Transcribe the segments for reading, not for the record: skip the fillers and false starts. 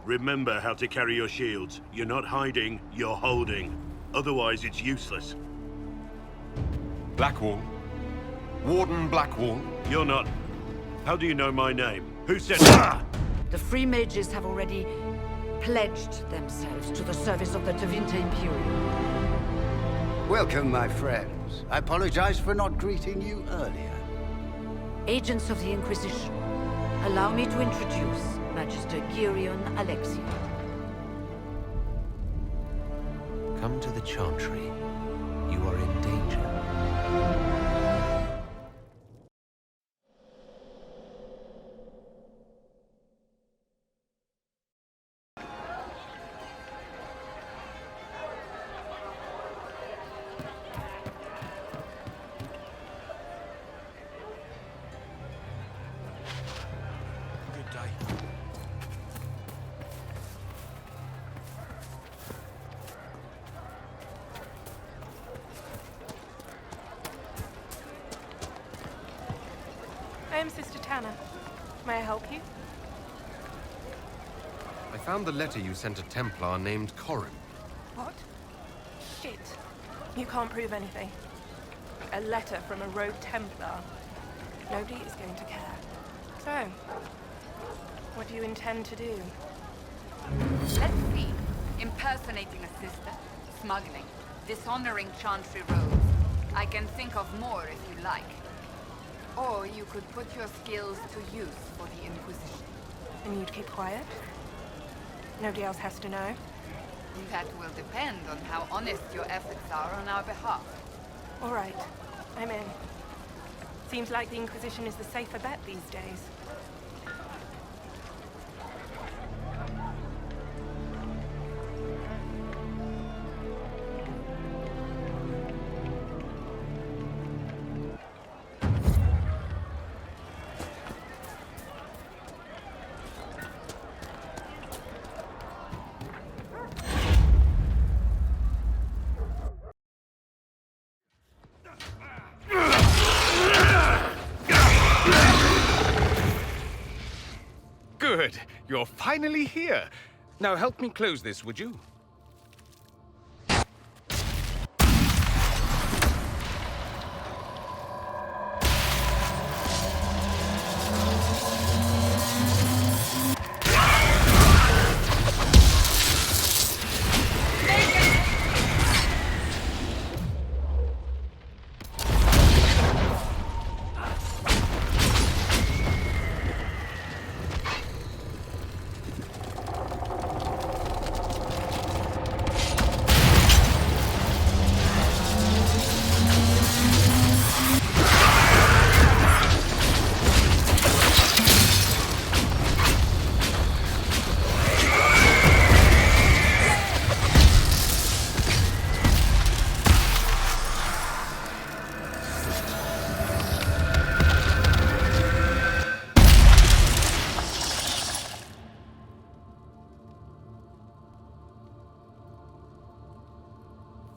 Remember how to carry your shields. You're not hiding, you're holding. Otherwise, it's useless. Blackwall. Warden Blackwall. You're not... How do you know my name? Who said... The Free Mages have already pledged themselves to the service of the Tevinter Imperium. Welcome, my friends. I apologize for not greeting you earlier. Agents of the Inquisition, allow me to introduce Magister Girion Alexi. Come to the Chantry. You are in danger. I am Sister Tanner. May I help you? I found the letter you sent a Templar named Corrin. What? Shit. You can't prove anything. A letter from a rogue Templar. Nobody is going to care. So, what do you intend to do? Let's see. Impersonating a sister, smuggling, dishonoring Chantry robes. I can think of more if you like. Or you could put your skills to use for the Inquisition. And you'd keep quiet? Nobody else has to know? That will depend on how honest your efforts are on our behalf. All right. I'm in. Seems like the Inquisition is the safer bet these days. Good. You're finally here. Now help me close this, would you?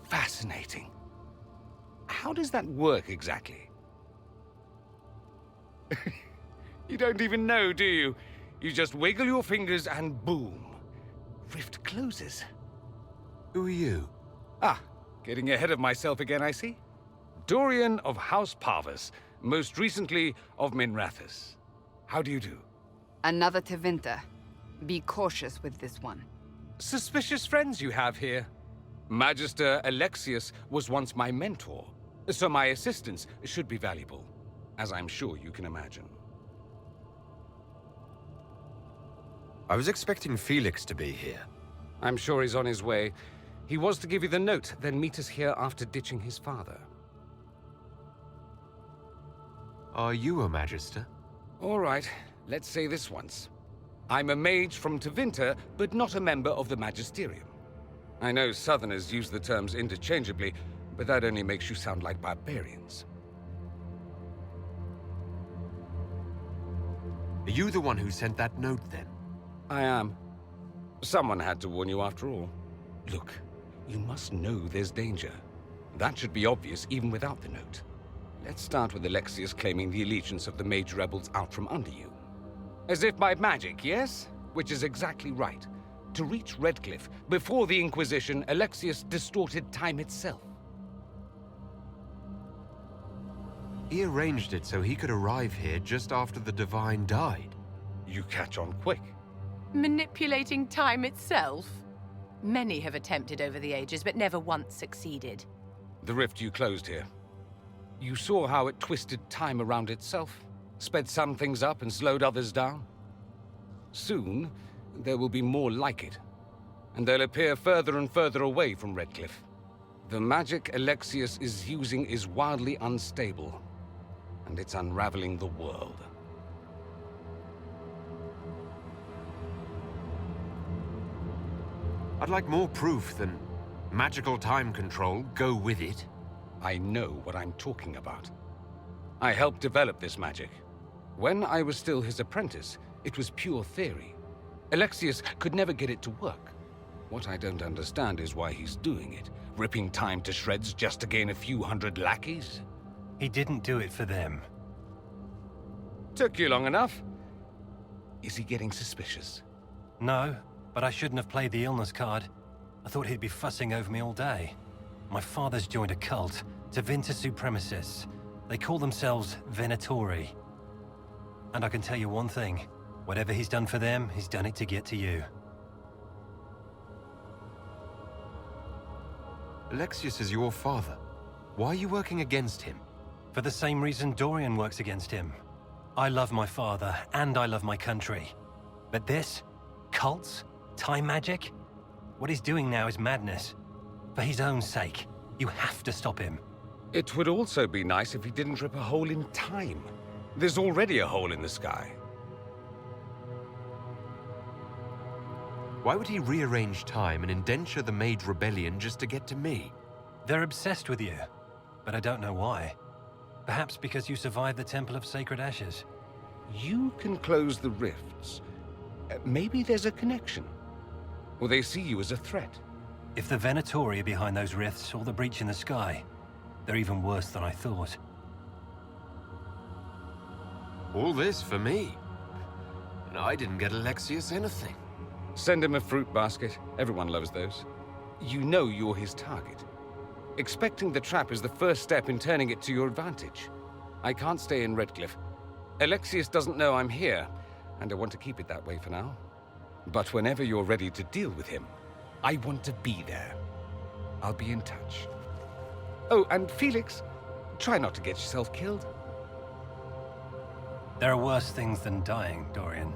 Fascinating. How does that work exactly? You don't even know, do you? You just wiggle your fingers and boom. Rift closes. Who are you? Ah, getting ahead of myself again, I see. Dorian of House Parvus, most recently of Minrathous. How do you do? Another Tevinter. Be cautious with this one. Suspicious friends you have here. Magister Alexius was once my mentor, so my assistance should be valuable, as I'm sure you can imagine. I was expecting Felix to be here. I'm sure he's on his way. He was to give you the note, then meet us here after ditching his father. Are you a Magister? All right, let's say this once. I'm a mage from Tevinter, but not a member of the Magisterium. I know Southerners use the terms interchangeably, but that only makes you sound like barbarians. Are you the one who sent that note, then? I am. Someone had to warn you after all. Look, you must know there's danger. That should be obvious even without the note. Let's start with Alexius claiming the allegiance of the mage rebels out from under you. As if by magic, yes? which is exactly right. To reach Redcliffe, before the Inquisition, Alexis distorted time itself. He arranged it so he could arrive here just after the Divine died. You catch on quick. Manipulating time itself? Many have attempted over the ages, but never once succeeded. The rift you closed here. You saw how it twisted time around itself, sped some things up and slowed others down. Soon, there will be more like it, and they'll appear further and further away from Redcliffe. The magic Alexis is using is wildly unstable, and it's unraveling the world. I'd like more proof than magical time control, go with it. I know what I'm talking about. I helped develop this magic. When I was still his apprentice, it was pure theory. Alexis could never get it to work. What I don't understand is why he's doing it, ripping time to shreds just to gain a few hundred lackeys. He didn't do it for them. Took you long enough. Is he getting suspicious? No, but I shouldn't have played the illness card. I thought he'd be fussing over me all day. My father's joined a cult, Tevinter Supremacists. They call themselves Venatori. And I can tell you one thing. Whatever he's done for them, he's done it to get to you. Alexis is your father. Why are you working against him? For the same reason Dorian works against him. I love my father, and I love my country. But this? Cults? Time magic? What he's doing now is madness. For his own sake, you have to stop him. It would also be nice if he didn't rip a hole in time. There's already a hole in the sky. Why would he rearrange time and indenture the Mage Rebellion just to get to me? They're obsessed with you, but I don't know why. Perhaps because you survived the Temple of Sacred Ashes. You can close the rifts. Maybe there's a connection. Or they see you as a threat. If the Venatori are behind those rifts or the breach in the sky, they're even worse than I thought. All this for me. And I didn't get Alexius anything. Send him a fruit basket. Everyone loves those. You know you're his target. Expecting the trap is the first step in turning it to your advantage. I can't stay in Redcliffe. Alexis doesn't know I'm here, and I want to keep it that way for now. But whenever you're ready to deal with him, I want to be there. I'll be in touch. Oh, and Felix, try not to get yourself killed. There are worse things than dying, Dorian.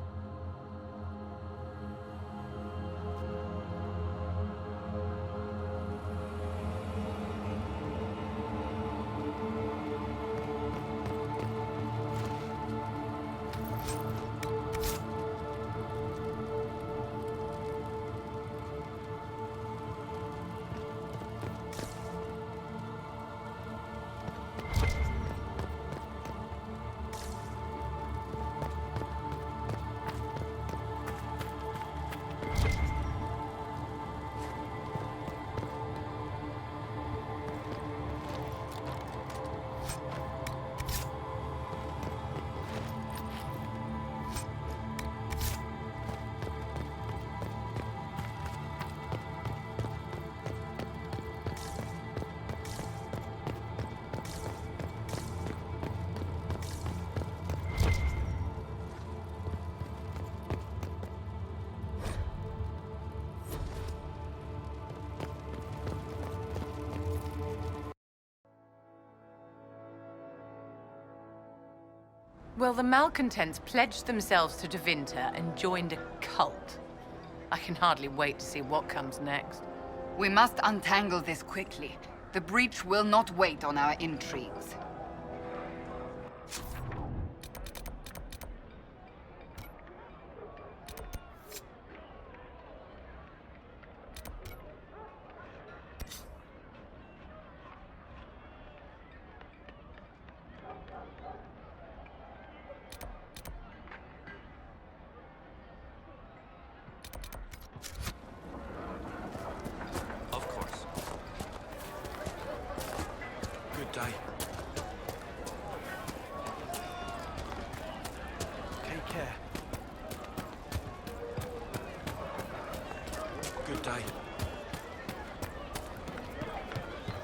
Well, the malcontents pledged themselves to Tevinter and joined a cult. I can hardly wait to see what comes next. We must untangle this quickly. The breach will not wait on our intrigues. Of course. Good day. Good day.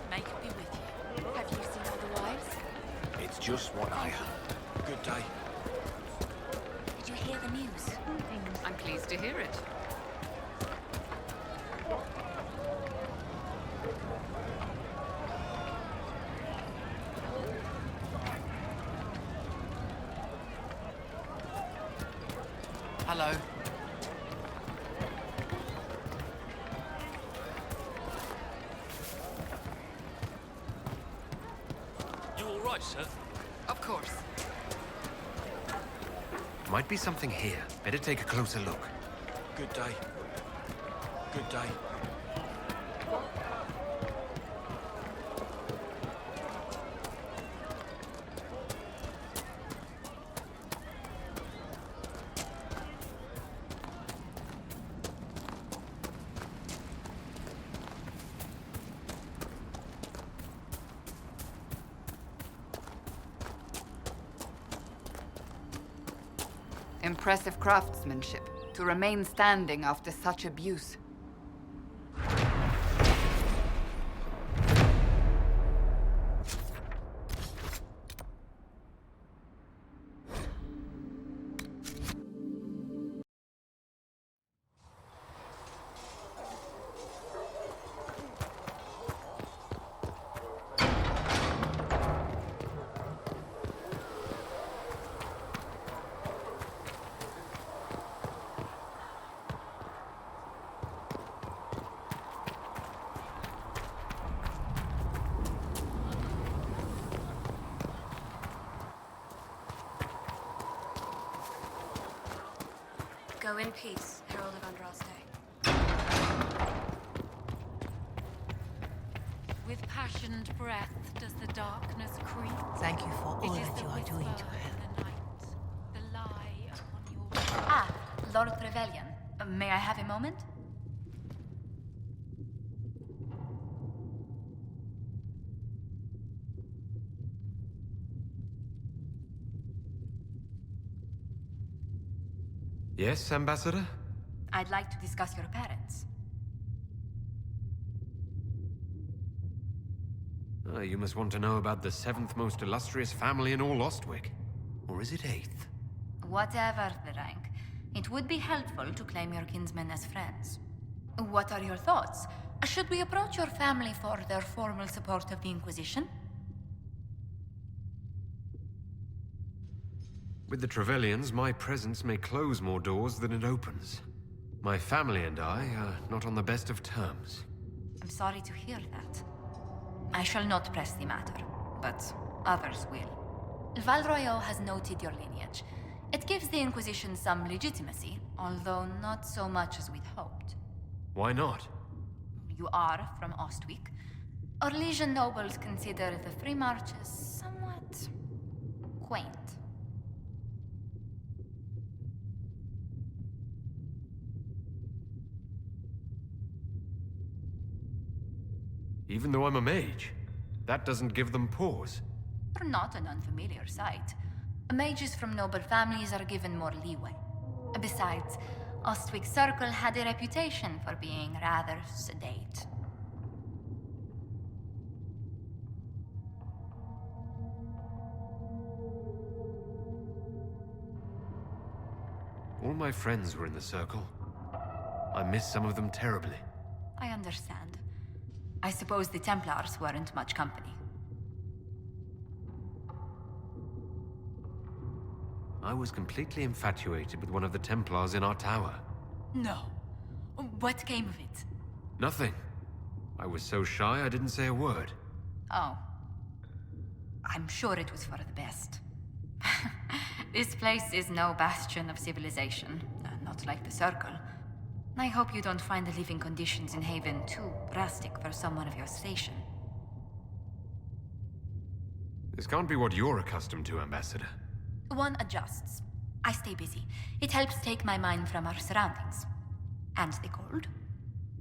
May it be with you. Have you seen otherwise? It's just what I have. Good day. Did you hear the news? I'm pleased to hear it. Hello. You all right, sir? Of course. Might be something here. Better take a closer look. Good day. Good day. Impressive craftsmanship to remain standing after such abuse. Go in peace, Herald of Andraste. With passioned breath does the darkness creep. Thank you for all that you are doing to help. The lie upon your... Ah, Lord Trevelyan. May I have a moment? Yes, Ambassador? I'd like to discuss your parents. You must want to know about the 7th most illustrious family in all Ostwick. Or is it 8th? Whatever the rank, it would be helpful to claim your kinsmen as friends. What are your thoughts? Should we approach your family for their formal support of the Inquisition? With the Trevelyan's, my presence may close more doors than it opens. My family and I are not on the best of terms. I'm sorry to hear that. I shall not press the matter, but others will. Valroyo has noted your lineage. It gives the Inquisition some legitimacy, although not so much as we'd hoped. Why not? You are from Ostwick. Orlesian nobles consider the Free Marches somewhat quaint. Even though I'm a mage, that doesn't give them pause. You're not an unfamiliar sight. Mages from noble families are given more leeway. Besides, Ostwick Circle had a reputation for being rather sedate. All my friends were in the circle. I miss some of them terribly. I understand. I suppose the Templars weren't much company. I was completely infatuated with one of the Templars in our tower. No. What came of it? Nothing. I was so shy I didn't say a word. Oh. I'm sure it was for the best. This place is no bastion of civilization, not like the Circle. I hope you don't find the living conditions in Haven too drastic for someone of your station. This can't be what you're accustomed to, Ambassador. One adjusts. I stay busy. It helps take my mind from our surroundings. And the cold.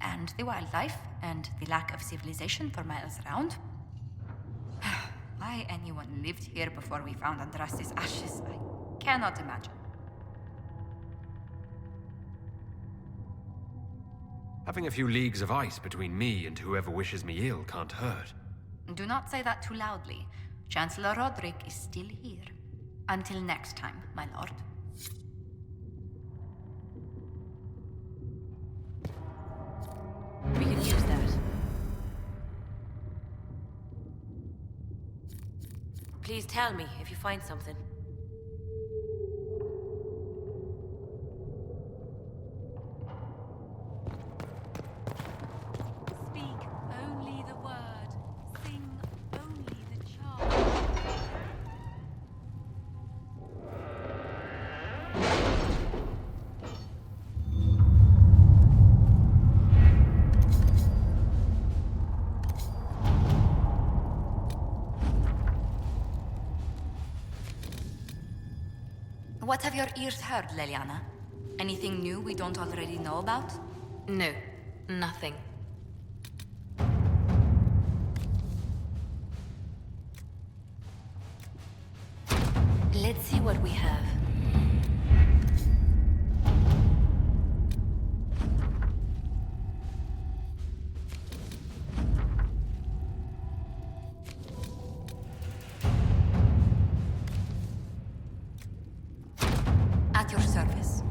And the wildlife. And the lack of civilization for miles around. Why anyone lived here before we found Andraste's ashes, I cannot imagine. Having a few leagues of ice between me and whoever wishes me ill can't hurt. Do not say that too loudly. Chancellor Roderick is still here. Until next time, my lord. We can use that. Please tell me if you find something. Speak only the word. Sing only the charm. What have your ears heard, Leliana? Anything new we don't already know about? No, nothing. Let's see what we have. At your service.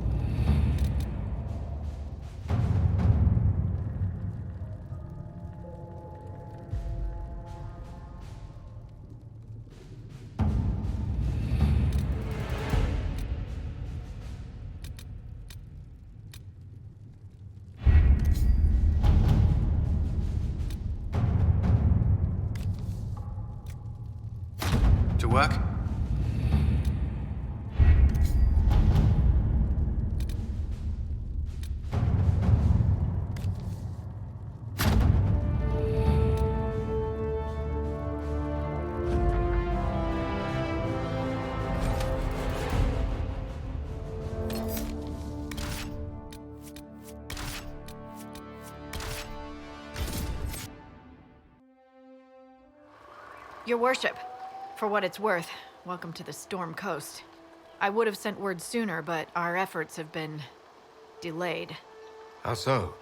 To work? Your worship, for what it's worth, welcome to the Storm Coast. I would have sent word sooner, but our efforts have been delayed. How so?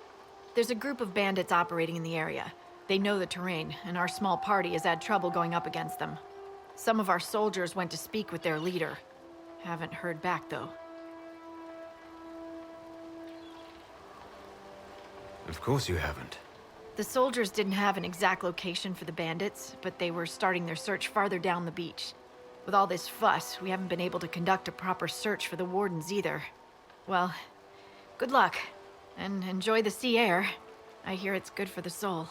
There's a group of bandits operating in the area. They know the terrain, and our small party has had trouble going up against them. Some of our soldiers went to speak with their leader. Haven't heard back, though. Of course you haven't. The soldiers didn't have an exact location for the bandits, but they were starting their search farther down the beach. With all this fuss, we haven't been able to conduct a proper search for the wardens either. Well, good luck, and enjoy the sea air. I hear it's good for the soul.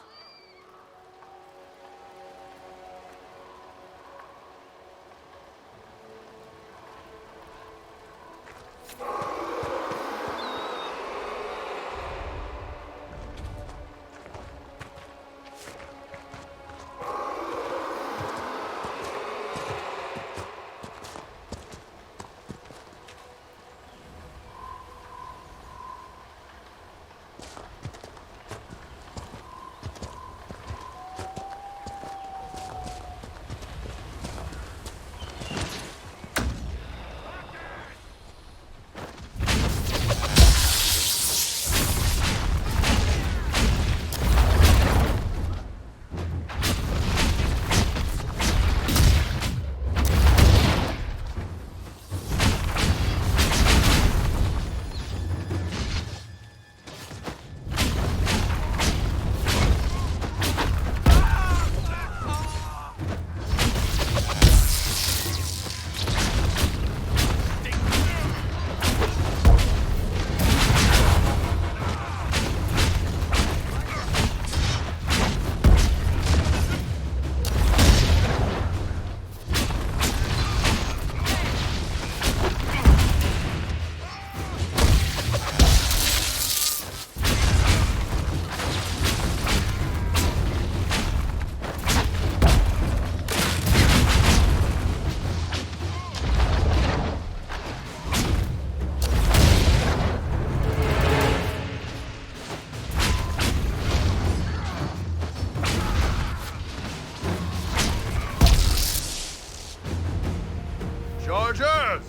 Chargers!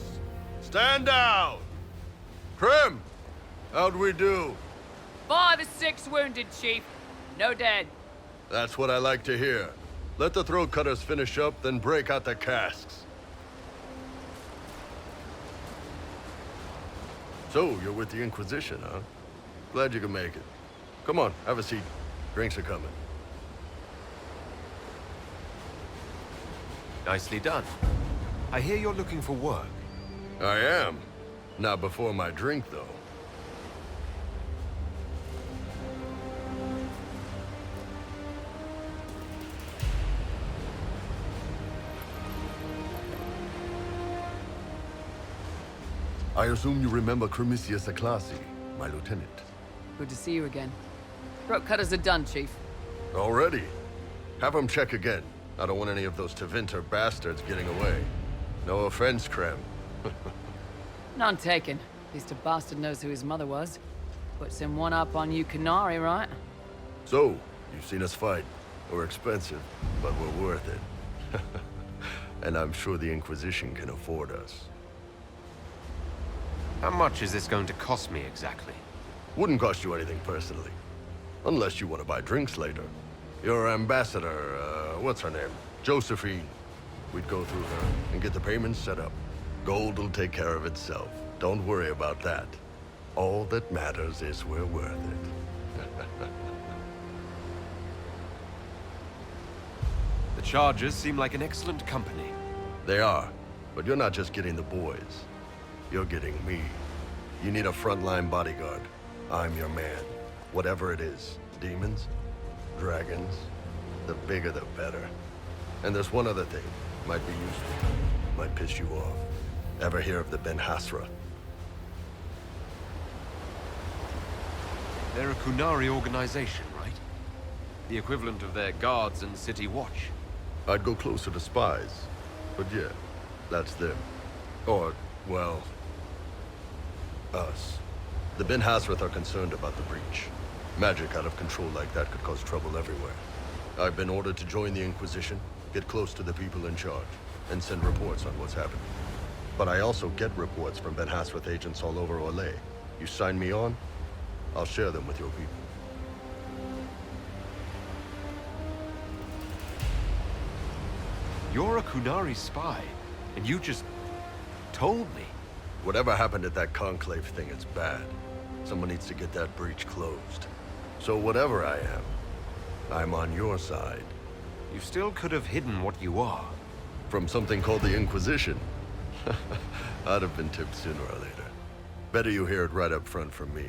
Stand down! Krim! How'd we do? 5 or 6 wounded, Chief. No dead. That's what I like to hear. Let the throat cutters finish up, then break out the casks. So, you're with the Inquisition, huh? Glad you could make it. Come on, have a seat. Drinks are coming. Nicely done. I hear you're looking for work. I am. Not before my drink, though. I assume you remember Cremisius Aclassi, my lieutenant. Good to see you again. Throat cutters are done, Chief. Already? Have them check again. I don't want any of those Tevinter bastards getting away. No offense, Krem. None taken. At least a bastard knows who his mother was. Puts him one up on you Canary, right? So, you've seen us fight. We're expensive, but we're worth it. And I'm sure the Inquisition can afford us. How much is this going to cost me exactly? Wouldn't cost you anything personally. Unless you want to buy drinks later. Your ambassador, what's her name? Josephine. We'd go through her and get the payments set up. Gold will take care of itself. Don't worry about that. All that matters is we're worth it. The Chargers seem like an excellent company. They are, but you're not just getting the boys. You're getting me. You need a frontline bodyguard. I'm your man. Whatever it is. Demons? Dragons? The bigger the better. And there's one other thing. Might be useful. Might piss you off. Ever hear of the Ben Hasra? They're a Kunari organization, right? The equivalent of their guards and city watch. I'd go closer to spies. But yeah, that's them. Or, well, us. The Ben Hasrath are concerned about the breach. Magic out of control like that could cause trouble everywhere. I've been ordered to join the Inquisition, get close to the people in charge, and send reports on what's happening. But I also get reports from Ben Hasrath agents all over Orlais. You sign me on, I'll share them with your people. You're a Kunari spy, and you just told me. Whatever happened at that conclave thing, it's bad. Someone needs to get that breach closed. So whatever I am, I'm on your side. You still could have hidden what you are. From something called the Inquisition. I'd have been tipped sooner or later. Better you hear it right up front from me.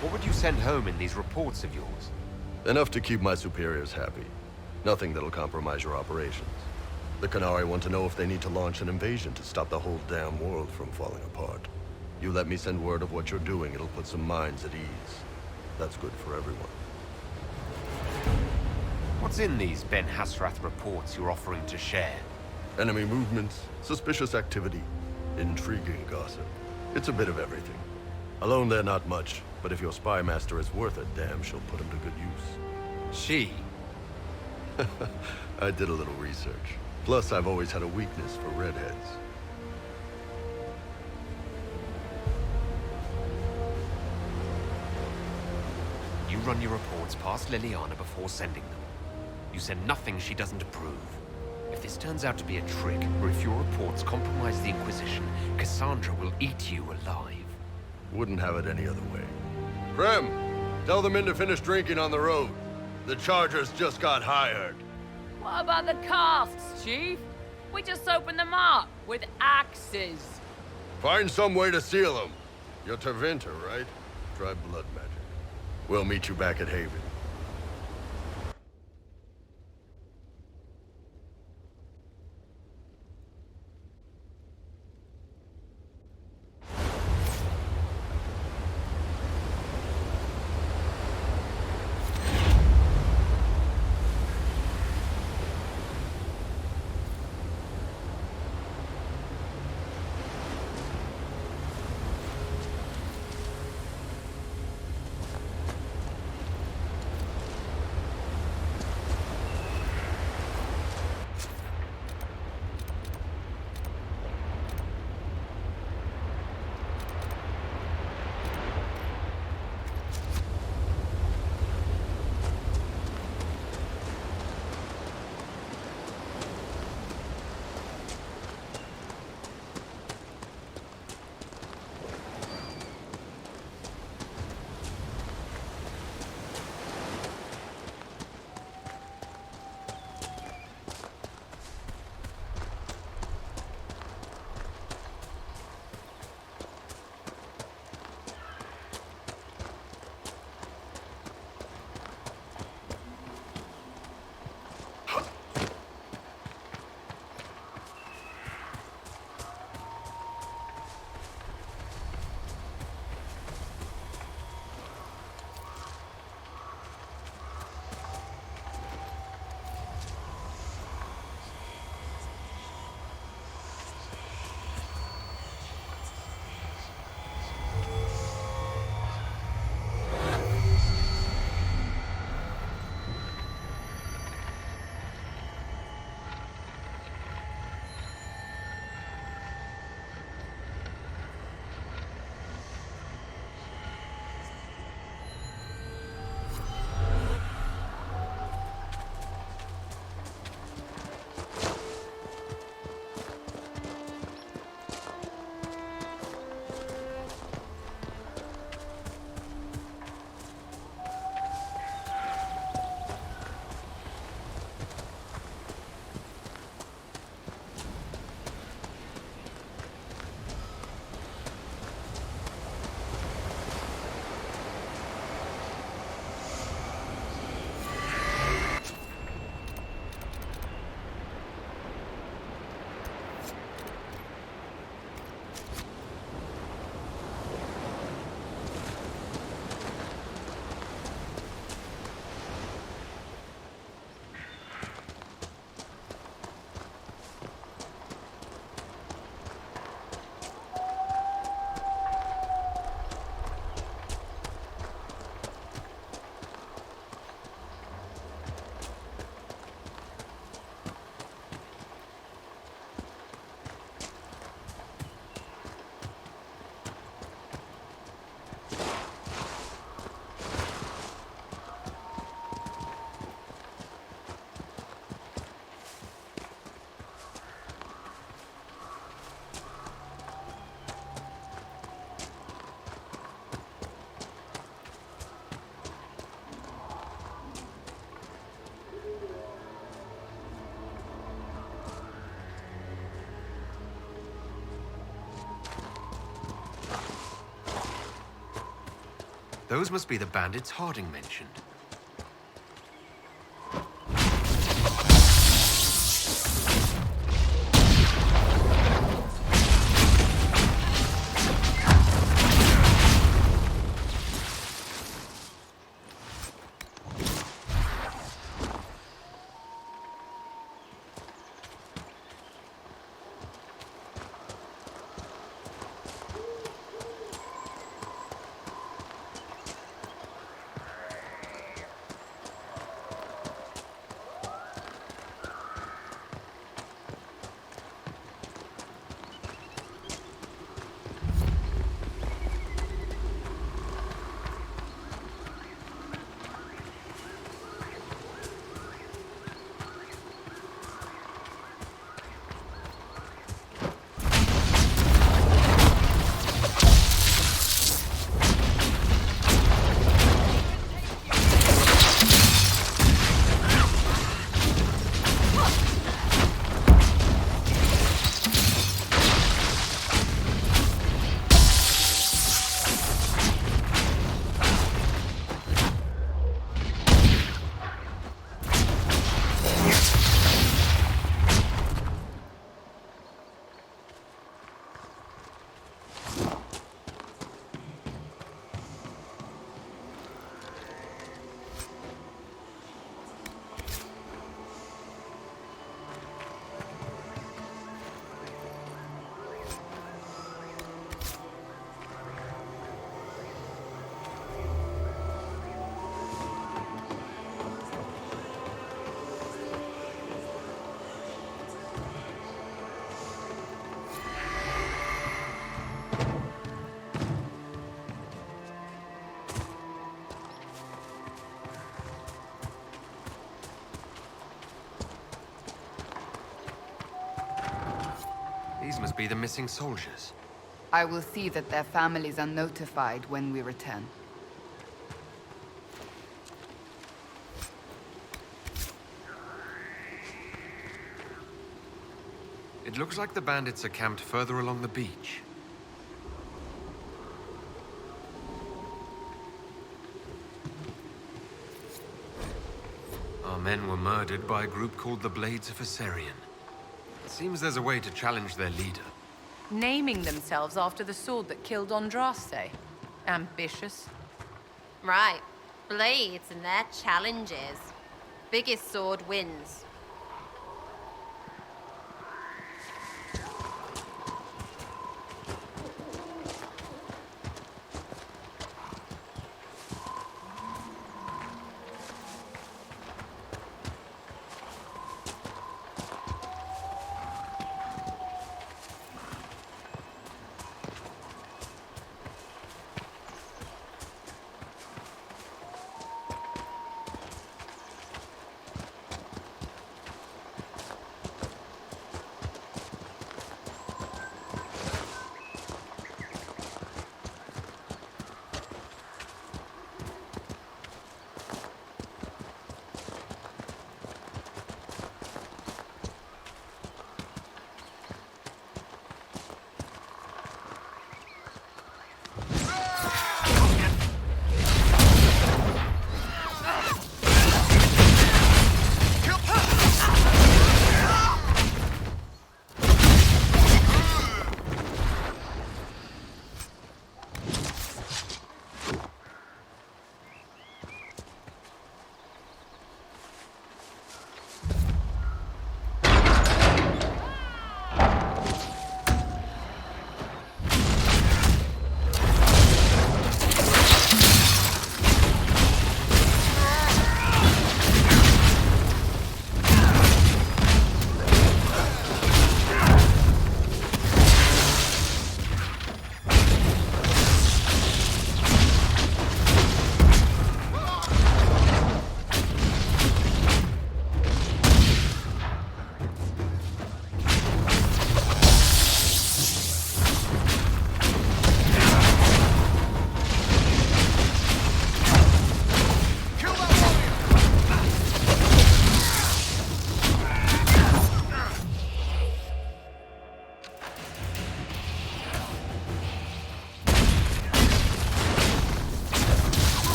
What would you send home in these reports of yours? Enough to keep my superiors happy. Nothing that'll compromise your operations. The Canari want to know if they need to launch an invasion to stop the whole damn world from falling apart. You let me send word of what you're doing, it'll put some minds at ease. That's good for everyone. What's in these Ben Hasrath reports you're offering to share? Enemy movements, suspicious activity, intriguing gossip. It's a bit of everything. Alone they're not much, but if your spy master is worth a damn, she'll put him to good use. She? I did a little research. Plus, I've always had a weakness for redheads. You run your reports past Liliana before sending them. You send nothing she doesn't approve. If this turns out to be a trick, or if your reports compromise the Inquisition, Cassandra will eat you alive. Wouldn't have it any other way. Krem, tell the men to finish drinking on the road. The Chargers just got hired. What about the casks, Chief? We just opened them up with axes. Find some way to seal them. You're Tevinter, right? Try blood magic. We'll meet you back at Haven. Those must be the bandits Harding mentioned. These must be the missing soldiers. I will see that their families are notified when we return. It looks like the bandits are camped further along the beach. Our men were murdered by a group called the Blades of Assyrian. It seems there's a way to challenge their leader. Naming themselves after the sword that killed Andraste. Ambitious. Right. Blades and their challenges. Biggest sword wins.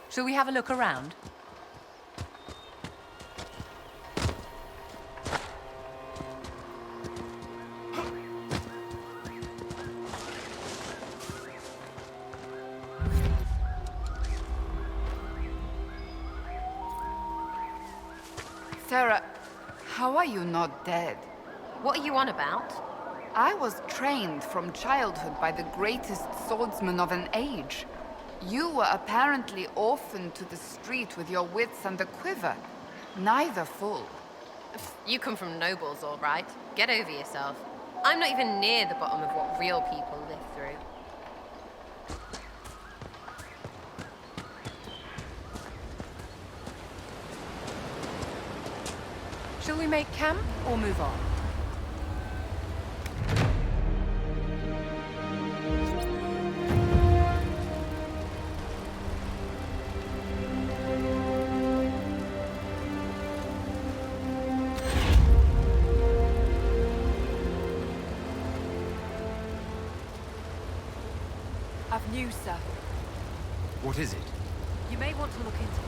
Shall we have a look around? Sarah, how are you not dead? What are you on about? I was trained from childhood by the greatest swordsman of an age. You were apparently orphaned to the street with your wits and a quiver. Neither full. You come from nobles, all right. Get over yourself. I'm not even near the bottom of what real people live through. Shall we make camp or move on? I've news, sir. What is it? You may want to look into this.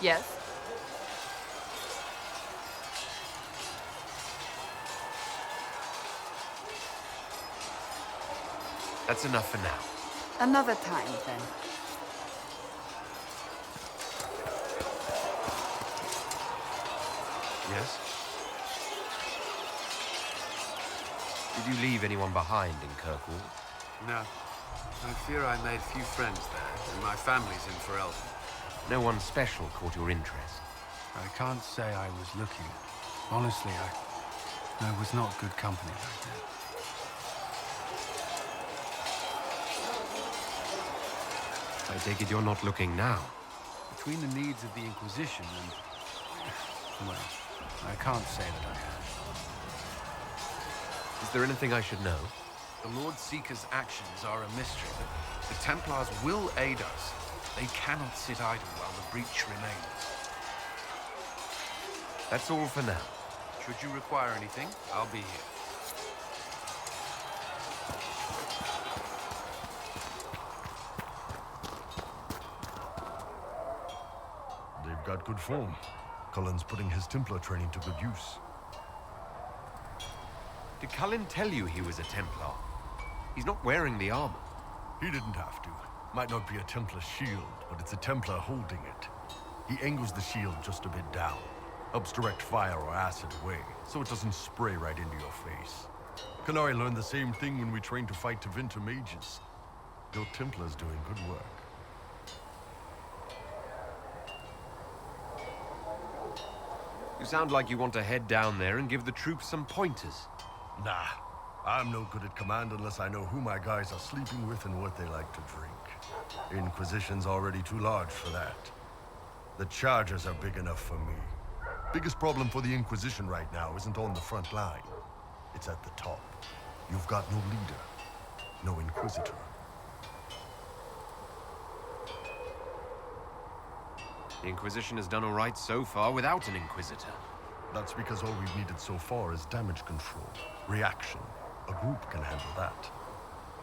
Yes? That's enough for now. Another time, then. Yes? Did you leave anyone behind in Kirkwall? No. I fear I made a few friends there, and my family's in Ferelden. No one special caught your interest? I can't say I was looking. Honestly, I was not good company back then. I take it you're not looking now. Between the needs of the Inquisition and... well, I can't say that I am. Is there anything I should know? The Lord Seeker's actions are a mystery. The Templars will aid us. They cannot sit idle while the breach remains. That's all for now. Should you require anything, I'll be here. They've got good form. Cullen's putting his Templar training to good use. Did Cullen tell you he was a Templar? He's not wearing the armor. He didn't have to. Might not be a Templar shield, but it's a Templar holding it. He angles the shield just a bit down. Helps direct fire or acid away, so it doesn't spray right into your face. Canary learned the same thing when we trained to fight Tevinter mages. Your Templar's doing good work. You sound like you want to head down there and give the troops some pointers. Nah, I'm no good at command unless I know who my guys are sleeping with and what they like to drink. Inquisition's already too large for that. The charges are big enough for me. Biggest problem for the Inquisition right now isn't on the front line. It's at the top. You've got no leader, no Inquisitor. The Inquisition has done all right so far without an Inquisitor. That's because all we've needed so far is damage control, reaction. A group can handle that.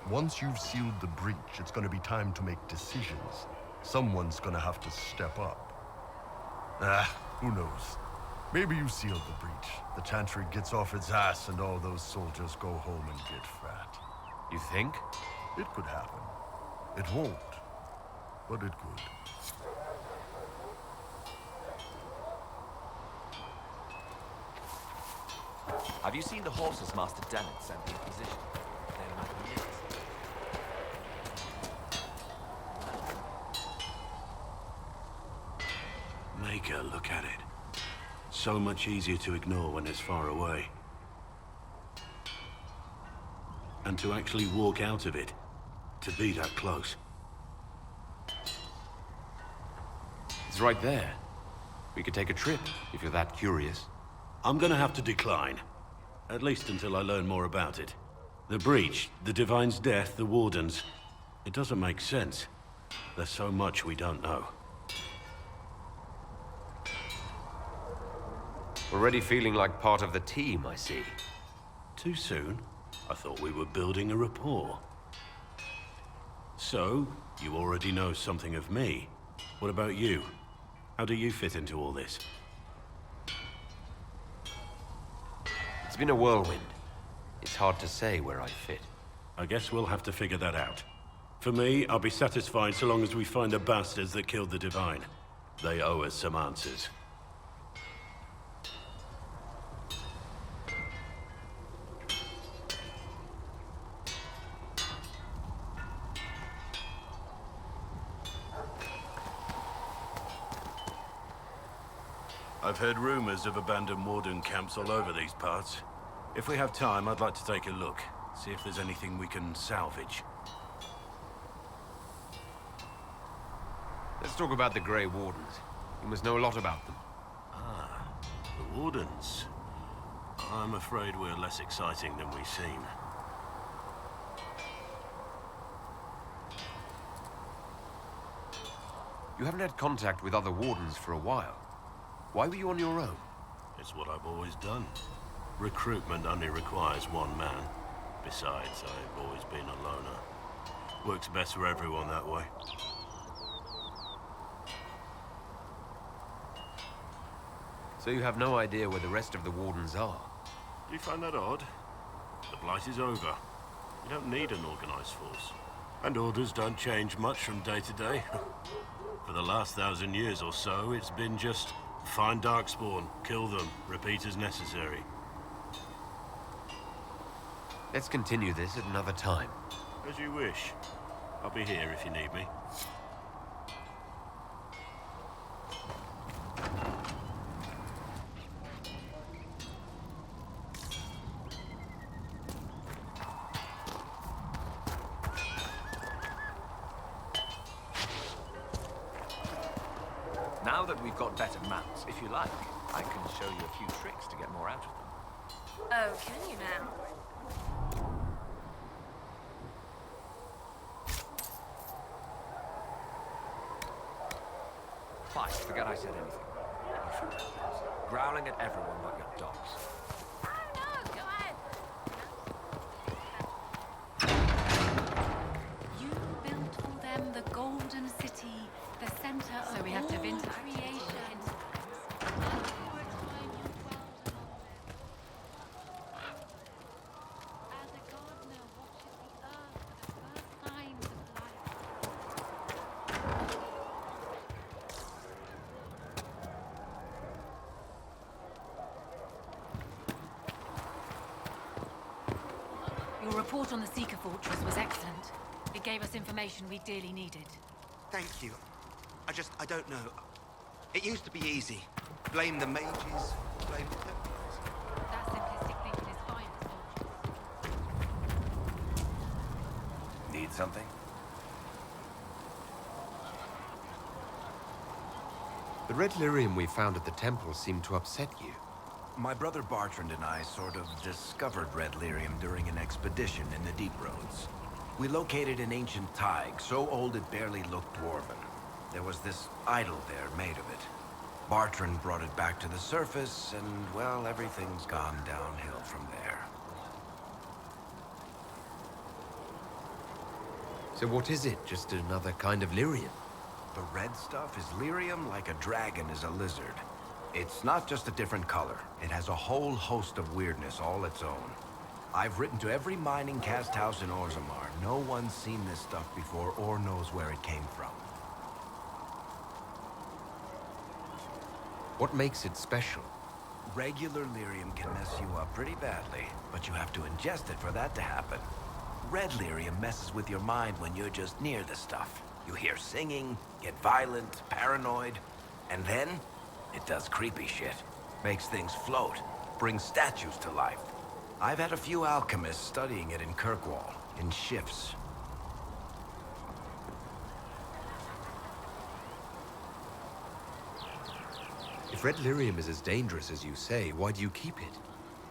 Once you've sealed the breach, it's going to be time to make decisions. Someone's going to have to step up. Who knows? Maybe you sealed the breach. The Chantry gets off its ass and all those soldiers go home and get fat. You think? It could happen. It won't, but it could. Have you seen the horses Master Dennett sent the Inquisition? They're magnificent. Maker, look at it. So much easier to ignore when it's far away. And to actually walk out of it, to be that close. It's right there. We could take a trip, if you're that curious. I'm gonna have to decline. At least until I learn more about it. The breach, the Divine's death, the Wardens. It doesn't make sense. There's so much we don't know. Already feeling like part of the team, I see. Too soon? I thought we were building a rapport. So, you already know something of me. What about you? How do you fit into all this? It's been a whirlwind. It's hard to say where I fit. I guess we'll have to figure that out. For me, I'll be satisfied so long as we find the bastards that killed the Divine. They owe us some answers. I've heard rumors of abandoned Warden camps all over these parts. If we have time, I'd like to take a look. See if there's anything we can salvage. Let's talk about the Grey Wardens. You must know a lot about them. Ah, the Wardens. I'm afraid we're less exciting than we seem. You haven't had contact with other Wardens for a while. Why were you on your own? It's what I've always done. Recruitment only requires one man. Besides, I've always been a loner. Works best for everyone that way. So you have no idea where the rest of the Wardens are? Do you find that odd? The Blight is over. You don't need an organized force. And orders don't change much from day to day. For the last 1,000 years or so, it's been just find Darkspawn, kill them, repeat as necessary. Let's continue this at another time. As you wish. I'll be here if you need me. Now that we've got better maps, if you like, I can show you a few tricks to get more out of them. Oh, can you now? Fine, forget I said anything. Growling at everyone but your dogs. You built for them the Golden City, the center of So we have to all vintage. creation. As a gardener watches the earth for the first signs of life. Your report on the Seeker Fortress was excellent. It gave us information we dearly needed. Thank you. I don't know. It used to be easy. Blame the mages, blame the Templars. That simplistic thinking is fine for soldiers. Need something? The red lyrium we found at the temple seemed to upset you. My brother Bartrand and I sort of discovered red lyrium during an expedition in the Deep Roads. We located an ancient thaig, so old it barely looked dwarven. There was this idol there made of it. Bartrand brought it back to the surface, and, well, everything's gone downhill from there. So what is it? Just another kind of lyrium? The red stuff is lyrium like a dragon is a lizard. It's not just a different color. It has a whole host of weirdness all its own. I've written to every mining cast house in Orzammar. No one's seen this stuff before or knows where it came from. What makes it special? Regular lyrium can mess you up pretty badly, but you have to ingest it for that to happen. Red lyrium messes with your mind when you're just near the stuff. You hear singing, get violent, paranoid, and then it does creepy shit. Makes things float, brings statues to life. I've had a few alchemists studying it in Kirkwall, in shifts. If red lyrium is as dangerous as you say, why do you keep it?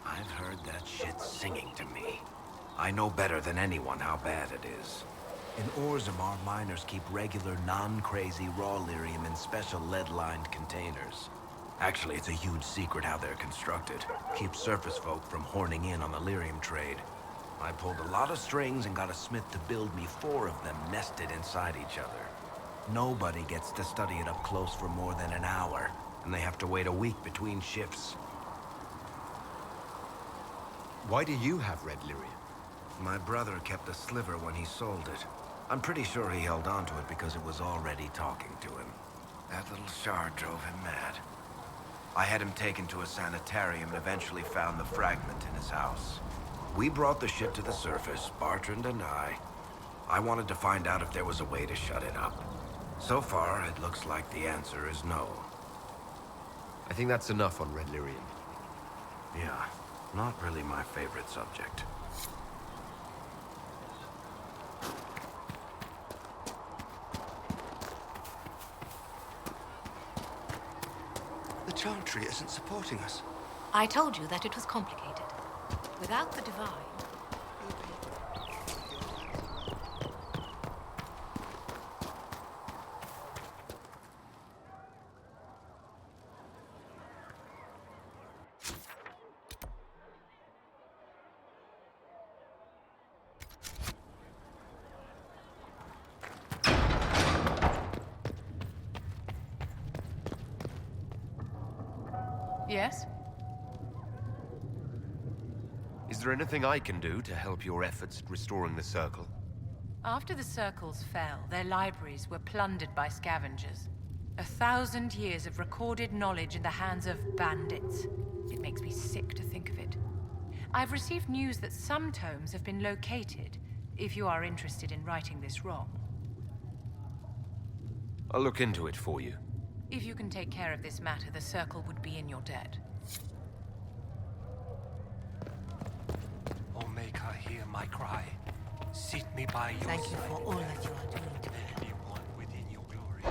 I've heard that shit singing to me. I know better than anyone how bad it is. In Orzammar, miners keep regular, non-crazy raw lyrium in special lead-lined containers. Actually, it's a huge secret how they're constructed. Keeps surface folk from horning in on the lyrium trade. I pulled a lot of strings and got a smith to build me 4 of them nested inside each other. Nobody gets to study it up close for more than an hour, and they have to wait a week between shifts. Why do you have red lyrium? My brother kept a sliver when he sold it. I'm pretty sure he held on to it because it was already talking to him. That little shard drove him mad. I had him taken to a sanitarium and eventually found the fragment in his house. We brought the ship to the surface, Bartrand and I. I wanted to find out if there was a way to shut it up. So far, it looks like the answer is no. I think that's enough on red lyrium. Yeah, not really my favorite subject. The Chantry isn't supporting us. I told you that it was complicated. Without the Divine... Yes? Is there anything I can do to help your efforts at restoring the Circle? After the Circles fell, their libraries were plundered by scavengers. 1,000 years of recorded knowledge in the hands of bandits. It makes me sick to think of it. I've received news that some tomes have been located, if you are interested in righting this wrong. I'll look into it for you. If you can take care of this matter, the Circle would be in your debt. Oh, make her hear my cry. Seat me by your Thank you side. for all that you are doing to me. Let me one within your glory.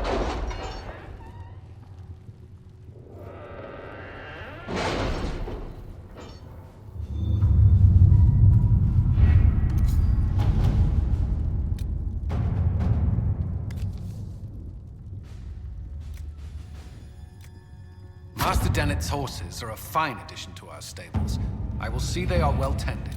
Master Dennett's horses are a fine addition to our stables. I will see they are well tended.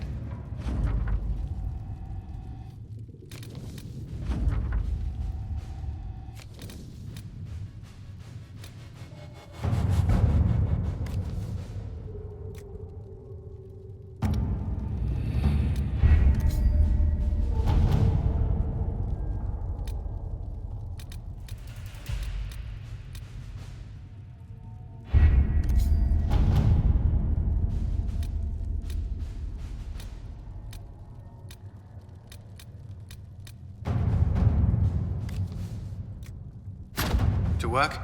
To work?